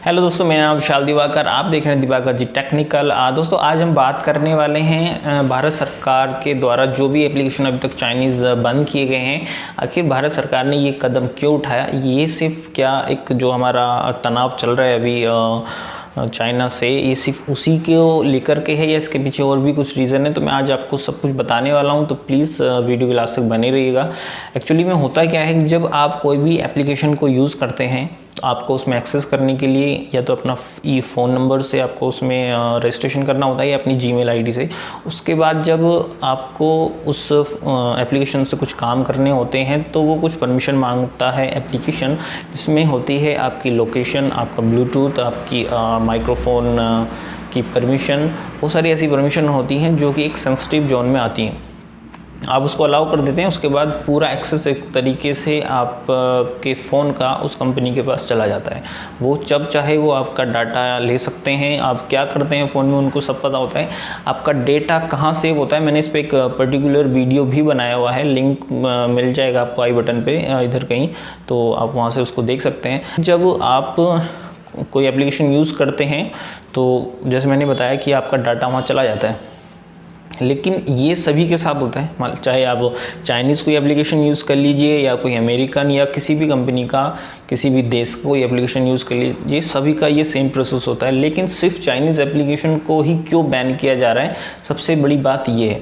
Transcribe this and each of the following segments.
Hello दोस्तों, मेरा नाम विशाल दिवाकर, आप देख रहे हैं दिवाकर जी टेक्निकल। दोस्तों आज हम बात करने वाले हैं भारत सरकार के द्वारा जो भी एप्लीकेशन अभी तक चाइनीज़ बंद किए गए हैं, आखिर भारत सरकार ने ये कदम क्यों उठाया। ये सिर्फ क्या एक जो हमारा तनाव चल रहा है अभी चाइना से, ये सिर्फ उसी को लेकर के है या इसके पीछे और भी कुछ रीज़न है। तो मैं आज आपको सब कुछ बताने वाला हूं, तो प्लीज़ वीडियो के लास्ट तक बने रहिएगा। एक्चुअली में होता क्या है कि जब आप कोई भी एप्लीकेशन को यूज़ करते हैं तो आपको उसमें एक्सेस करने के लिए या तो अपना फ़ोन नंबर से आपको उसमें रजिस्ट्रेशन करना होता है या अपनी जीमेल आईडी से। उसके बाद जब आपको उस एप्लीकेशन से कुछ काम करने होते हैं तो वो कुछ परमिशन मांगता है एप्लीकेशन, जिसमें होती है आपकी लोकेशन, आपका ब्लूटूथ, आपकी माइक्रोफोन की परमिशन। वो सारी ऐसी परमिशन होती हैं जो कि एक सेंसिटिव जोन में आती हैं। आप उसको अलाउ कर देते हैं, उसके बाद पूरा एक्सेस एक तरीके से आप के फ़ोन का उस कंपनी के पास चला जाता है। वो जब चाहे वो आपका डाटा ले सकते हैं। आप क्या करते हैं फ़ोन में उनको सब पता होता है, आपका डेटा कहाँ सेव होता है। मैंने इस पर एक पर्टिकुलर वीडियो भी बनाया हुआ है, लिंक मिल जाएगा आपको आई बटन पे इधर कहीं, तो आप वहाँ से उसको देख सकते हैं। जब आप कोई एप्लीकेशन यूज़ करते हैं तो जैसे मैंने बताया कि आपका डाटा वहाँ चला जाता है, लेकिन ये सभी के साथ होता है। चाहे आप चाइनीज़ कोई एप्लीकेशन यूज़ कर लीजिए या कोई अमेरिकन या किसी भी कंपनी का, किसी भी देश का कोई एप्लीकेशन यूज़ कर लीजिए, सभी का ये सेम प्रोसेस होता है। लेकिन सिर्फ चाइनीज़ एप्लीकेशन को ही क्यों बैन किया जा रहा है, सबसे बड़ी बात ये है।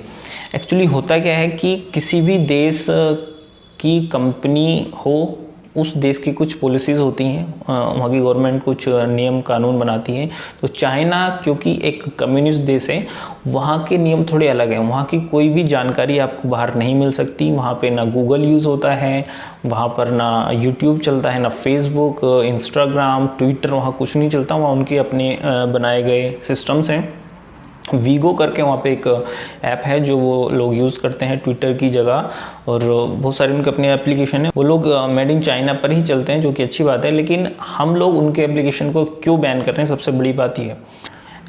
एक्चुअली होता क्या है कि किसी भी देश की कंपनी हो, उस देश की कुछ पॉलिसीज़ होती हैं, वहाँ की गवर्नमेंट कुछ नियम कानून बनाती है। तो चाइना क्योंकि एक कम्युनिस्ट देश है, वहाँ के नियम थोड़े अलग हैं। वहाँ की कोई भी जानकारी आपको बाहर नहीं मिल सकती। वहाँ पे ना गूगल यूज़ होता है, वहाँ पर ना यूट्यूब चलता है, ना फेसबुक, इंस्टाग्राम, ट्विटर, वहाँ कुछ नहीं चलता। वहाँ उनके अपने बनाए गए सिस्टम्स हैं। वीगो करके वहाँ पे एक ऐप है जो वो लोग यूज़ करते हैं ट्विटर की जगह, और बहुत सारे उनके अपने एप्लीकेशन है। वो लोग मेड इन चाइना पर ही चलते हैं, जो कि अच्छी बात है। लेकिन हम लोग उनके एप्लीकेशन को क्यों बैन कर रहे हैं, सबसे बड़ी बात ये है।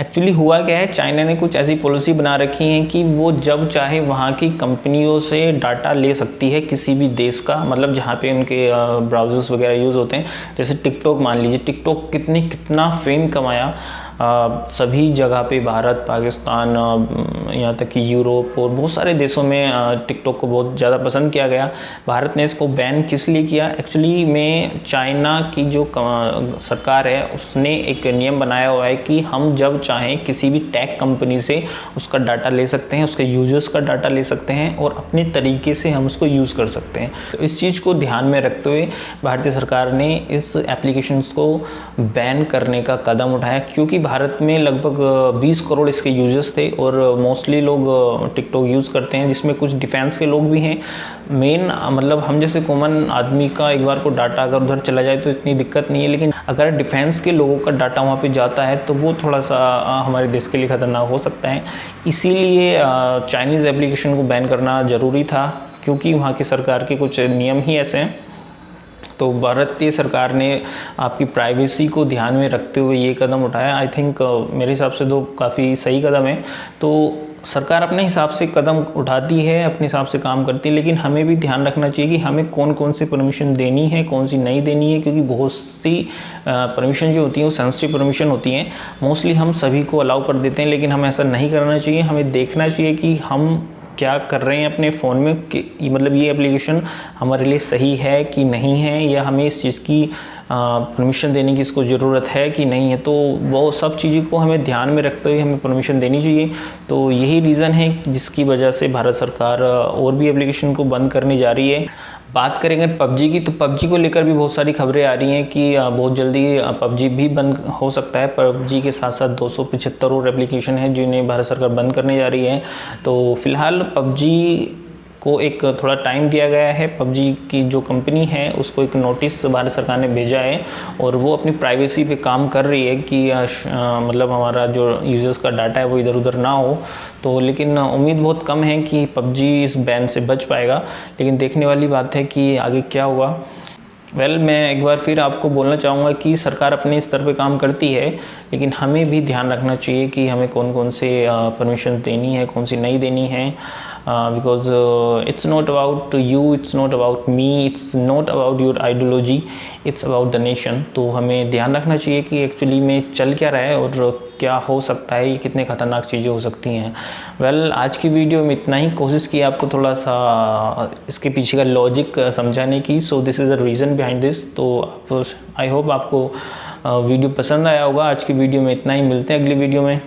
एक्चुअली हुआ क्या है, चाइना ने कुछ ऐसी पॉलिसी बना रखी है कि वो जब चाहे वहाँ की कंपनियों से डाटा ले सकती है, किसी भी देश का, मतलब जहाँ पे उनके ब्राउज़र्स वगैरह यूज़ होते हैं। जैसे टिकटॉक मान लीजिए, टिकटॉक कितना फेम कमाया सभी जगह पे, भारत, पाकिस्तान, यहाँ तक कि यूरोप और बहुत सारे देशों में टिकटॉक को बहुत ज़्यादा पसंद किया गया। भारत ने इसको बैन किस लिए किया, एक्चुअली में चाइना की जो सरकार है उसने एक नियम बनाया हुआ है कि हम जब चाहें किसी भी टेक कंपनी से उसका डाटा ले सकते हैं, उसके यूजर्स का डाटा ले सकते हैं और अपने तरीके से हम उसको यूज़ कर सकते हैं। तो इस चीज़ को ध्यान में रखते हुए भारतीय सरकार ने इस एप्लीकेशंस को बैन करने का कदम उठाया, क्योंकि भारत में लगभग 20 करोड़ इसके यूजर्स थे और मोस्टली लोग टिकटॉक यूज़ करते हैं, जिसमें कुछ डिफेंस के लोग भी हैं। मेन मतलब हम जैसे कॉमन आदमी का एक बार को डाटा अगर उधर चला जाए तो इतनी दिक्कत नहीं है, लेकिन अगर डिफेंस के लोगों का डाटा वहाँ पे जाता है तो वो थोड़ा सा हमारे देश के लिए ख़तरनाक हो सकता है। इसीलिए चाइनीज़ एप्लीकेशन को बैन करना ज़रूरी था, क्योंकि वहाँ की सरकार के कुछ नियम ही ऐसे हैं। तो भारतीय सरकार ने आपकी प्राइवेसी को ध्यान में रखते हुए ये कदम उठाया। आई थिंक मेरे हिसाब से तो काफ़ी सही कदम है। तो सरकार अपने हिसाब से कदम उठाती है, अपने हिसाब से काम करती है, लेकिन हमें भी ध्यान रखना चाहिए कि हमें कौन कौन सी परमिशन देनी है, कौन सी नहीं देनी है, क्योंकि बहुत सी परमिशन जो होती हैं वो सेंसिटिव परमिशन होती हैं। मोस्टली हम सभी को अलाउ कर देते हैं, लेकिन हमें ऐसा नहीं करना चाहिए। हमें देखना चाहिए कि हम क्या कर रहे हैं अपने फ़ोन में, कि मतलब ये एप्लीकेशन हमारे लिए सही है कि नहीं है, या हमें इस चीज़ की परमिशन देने की इसको ज़रूरत है कि नहीं है। तो वो सब चीज़ों को हमें ध्यान में रखते हुए हमें परमिशन देनी चाहिए। तो यही रीज़न है जिसकी वजह से भारत सरकार और भी एप्लीकेशन को बंद करने जा रही है। बात करेंगे पबजी की, तो पबजी को लेकर भी बहुत सारी खबरें आ रही हैं कि बहुत जल्दी पबजी भी बंद हो सकता है। पबजी के साथ साथ 275 और एप्लीकेशन है जिन्हें भारत सरकार बंद करने जा रही है। तो फिलहाल पबजी को एक थोड़ा टाइम दिया गया है। पबजी की जो कंपनी है उसको एक नोटिस भारत सरकार ने भेजा है और वो अपनी प्राइवेसी पे काम कर रही है कि मतलब हमारा जो यूजर्स का डाटा है वो इधर उधर ना हो। तो लेकिन उम्मीद बहुत कम है कि पबजी इस बैन से बच पाएगा, लेकिन देखने वाली बात है कि आगे क्या होगा। मैं एक बार फिर आपको बोलना चाहूँगा कि सरकार अपने स्तर पे काम करती है, लेकिन हमें भी ध्यान रखना चाहिए कि हमें कौन कौन से परमिशन देनी है, कौन सी नहीं देनी है। Because it's not about you, it's not about me, it's not about your ideology, it's about the nation. तो हमें ध्यान रखना चाहिए कि एक्चुअली में चल क्या रहा है और क्या हो सकता है, ये कितने ख़तरनाक चीज़ें हो सकती हैं। वेल, आज की वीडियो में इतना ही। कोशिश की आपको थोड़ा सा इसके पीछे का लॉजिक समझाने की। So this is the reason behind this. तो आई होप आपको वीडियो पसंद आया होगा। आज की वीडियो में इतना ही, मिलते हैं अगली वीडियो में।